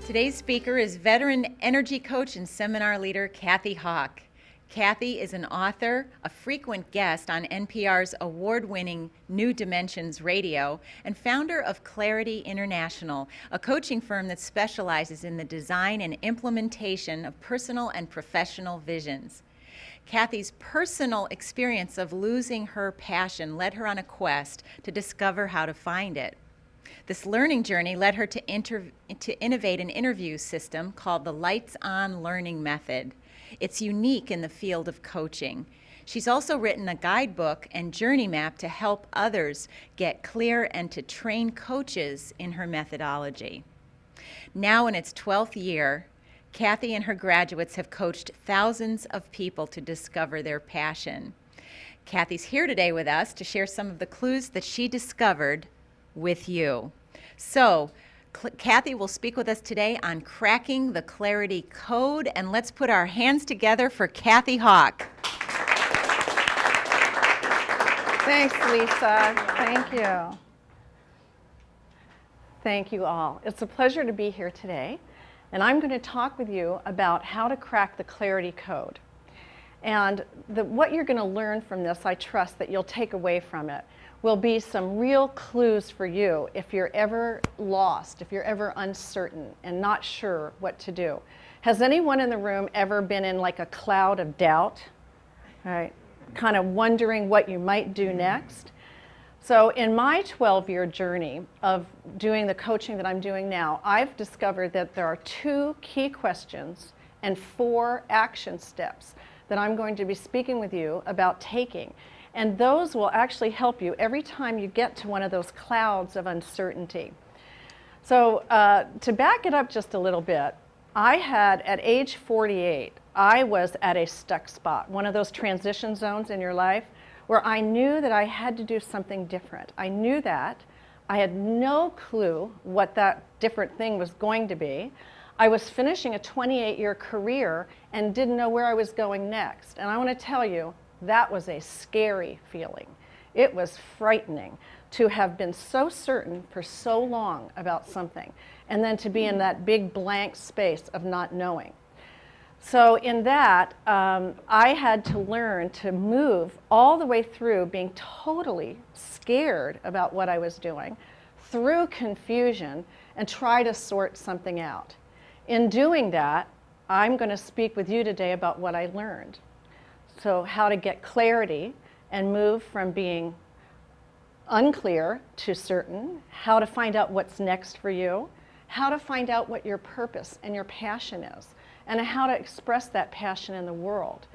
Today's speaker is veteran energy coach and seminar leader Cathy Hawk. Cathy is an author, a frequent guest on NPR's award-winning New Dimensions Radio, and founder of Clarity International, a coaching firm that specializes in the design and implementation of personal and professional visions. Cathy's personal experience of losing her passion led her on a quest to discover how to find it. This learning journey led her to innovate an interview system called the Lights On Learning Method. It's unique in the field of coaching. She's also written a guidebook and journey map to help others get clear and to train coaches in her methodology. Now in its 12th year, Cathy and her graduates have coached thousands of people to discover their passion. Cathy's here today with us to share some of the clues that she discovered with you. So, Cathy will speak with us today on cracking the clarity code, and let's put our hands together for Cathy Hawk. Thanks, Lisa. Thank you. Thank you all. It's a pleasure to be here today, and I'm going to talk with you about how to crack the clarity code. And what you're going to learn from this, I trust that you'll take away from it, will be some real clues for you if you're ever lost, if you're ever uncertain and not sure what to do. Has anyone in the room ever been in like a cloud of doubt? All right, kind of wondering what you might do next? So in my 12-year journey of doing the coaching that I'm doing now, I've discovered that there are 2 key questions and 4 action steps that I'm going to be speaking with you about taking. And those will actually help you every time you get to one of those clouds of uncertainty. So to back it up just a little bit, at age 48, I was at a stuck spot, one of those transition zones in your life where I knew that I had to do something different. I knew that. I had no clue what that different thing was going to be. I was finishing a 28-year career and didn't know where I was going next. And I want to tell you, that was a scary feeling. It was frightening to have been so certain for so long about something, and then to be in that big blank space of not knowing. So in that, I had to learn to move all the way through being totally scared about what I was doing, through confusion, and try to sort something out. In doing that, I'm going to speak with you today about what I learned. So how to get clarity and move from being unclear to certain, how to find out what's next for you, how to find out what your purpose and your passion is, and how to express that passion in the world.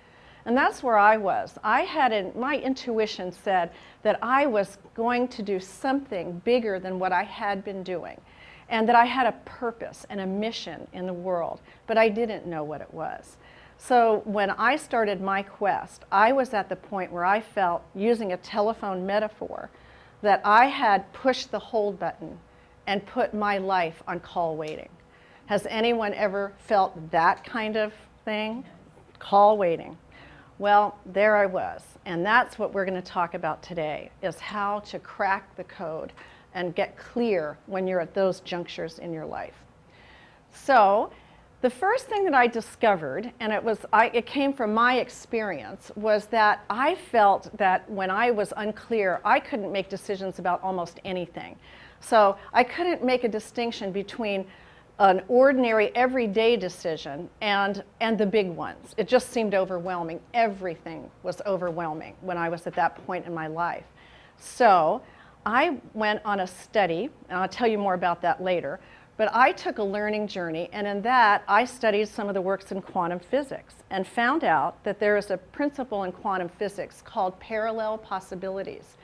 And that's where I was. My intuition said that I was going to do something bigger than what I had been doing, and that I had a purpose and a mission in the world, but I didn't know what it was. So when I started my quest, I was at the point where I felt, using a telephone metaphor, that I had pushed the hold button and put my life on call waiting. Has anyone ever felt that kind of thing? Call waiting. Well, there I was. And that's what we're going to talk about today, is how to crack the code and get clear when you're at those junctures in your life. So the first thing that I discovered, and it came from my experience, was that I felt that when I was unclear, I couldn't make decisions about almost anything. So I couldn't make a distinction between an ordinary, everyday decision and the big ones. It just seemed overwhelming. Everything was overwhelming when I was at that point in my life. So I went on a study, and I'll tell you more about that later, but I took a learning journey, and in that I studied some of the works in quantum physics and found out that there is a principle in quantum physics called parallel possibilities.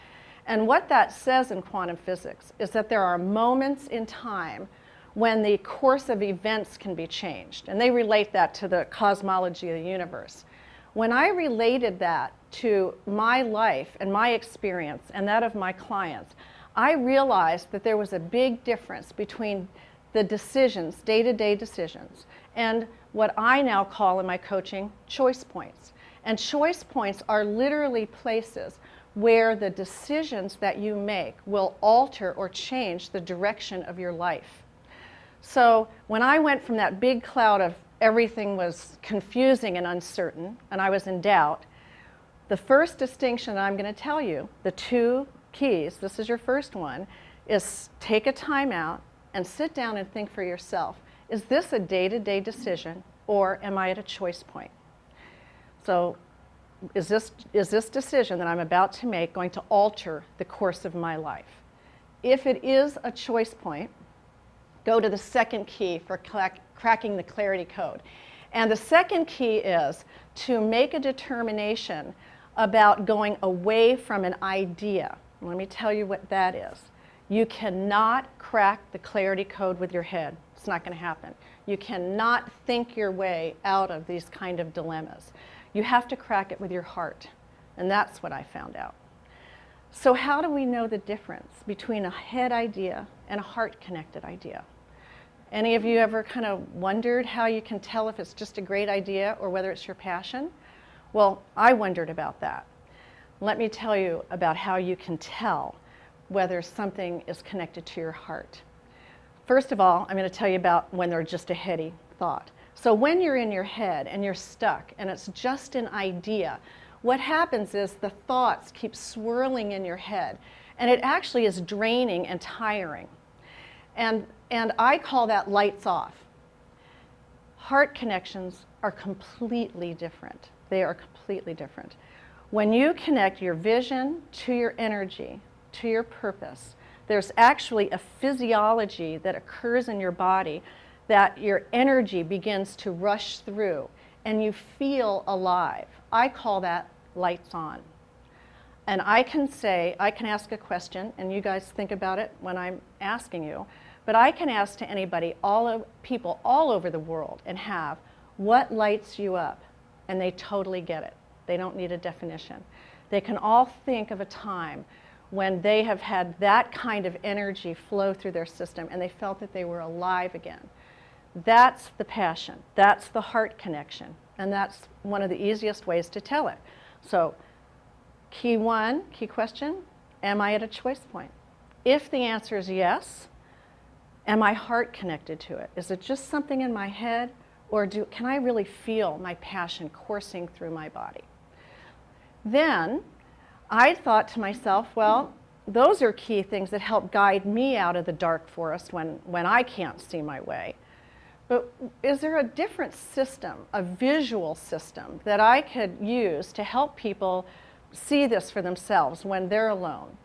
And what that says in quantum physics is that there are moments in time when the course of events can be changed. And they relate that to the cosmology of the universe. When I related that to my life and my experience and that of my clients, I realized that there was a big difference between the decisions, day-to-day decisions, and what I now call in my coaching choice points. And choice points are literally places where the decisions that you make will alter or change the direction of your life. So when I went from that big cloud of everything was confusing and uncertain, and I was in doubt, the first distinction that I'm going to tell you, the two keys, this is your first one, is take a time out and sit down and think for yourself, is this a day-to-day decision or am I at a choice point? So is this decision that I'm about to make going to alter the course of my life? If it is a choice point, go to the second key for cracking the clarity code. And the second key is to make a determination about going away from an idea. Let me tell you what that is. You cannot crack the clarity code with your head. It's not going to happen. You cannot think your way out of these kind of dilemmas. You have to crack it with your heart. And that's what I found out. So how do we know the difference between a head idea and a heart-connected idea? Any of you ever kind of wondered how you can tell if it's just a great idea or whether it's your passion? Well, I wondered about that. Let me tell you about how you can tell whether something is connected to your heart. First of all, I'm going to tell you about when they're just a heady thought. So when you're in your head and you're stuck and it's just an idea, what happens is the thoughts keep swirling in your head and it actually is draining and tiring. And I call that lights off. Heart connections are completely different. They are completely different. When you connect your vision to your energy, to your purpose, there's actually a physiology that occurs in your body that your energy begins to rush through and you feel alive. I call that lights on. And I can ask a question, and you guys think about it when I'm asking you, but I can ask to anybody, people all over the world, and have, what lights you up? And they totally get it. They don't need a definition. They can all think of a time when they have had that kind of energy flow through their system and they felt that they were alive again. That's the passion. That's the heart connection. And that's one of the easiest ways to tell it. So key question, am I at a choice point? If the answer is yes, am I heart connected to it? Is it just something in my head, or can I really feel my passion coursing through my body? Then I thought to myself, well, those are key things that help guide me out of the dark forest when I can't see my way. But is there a different system, a visual system, that I could use to help people see this for themselves when they're alone?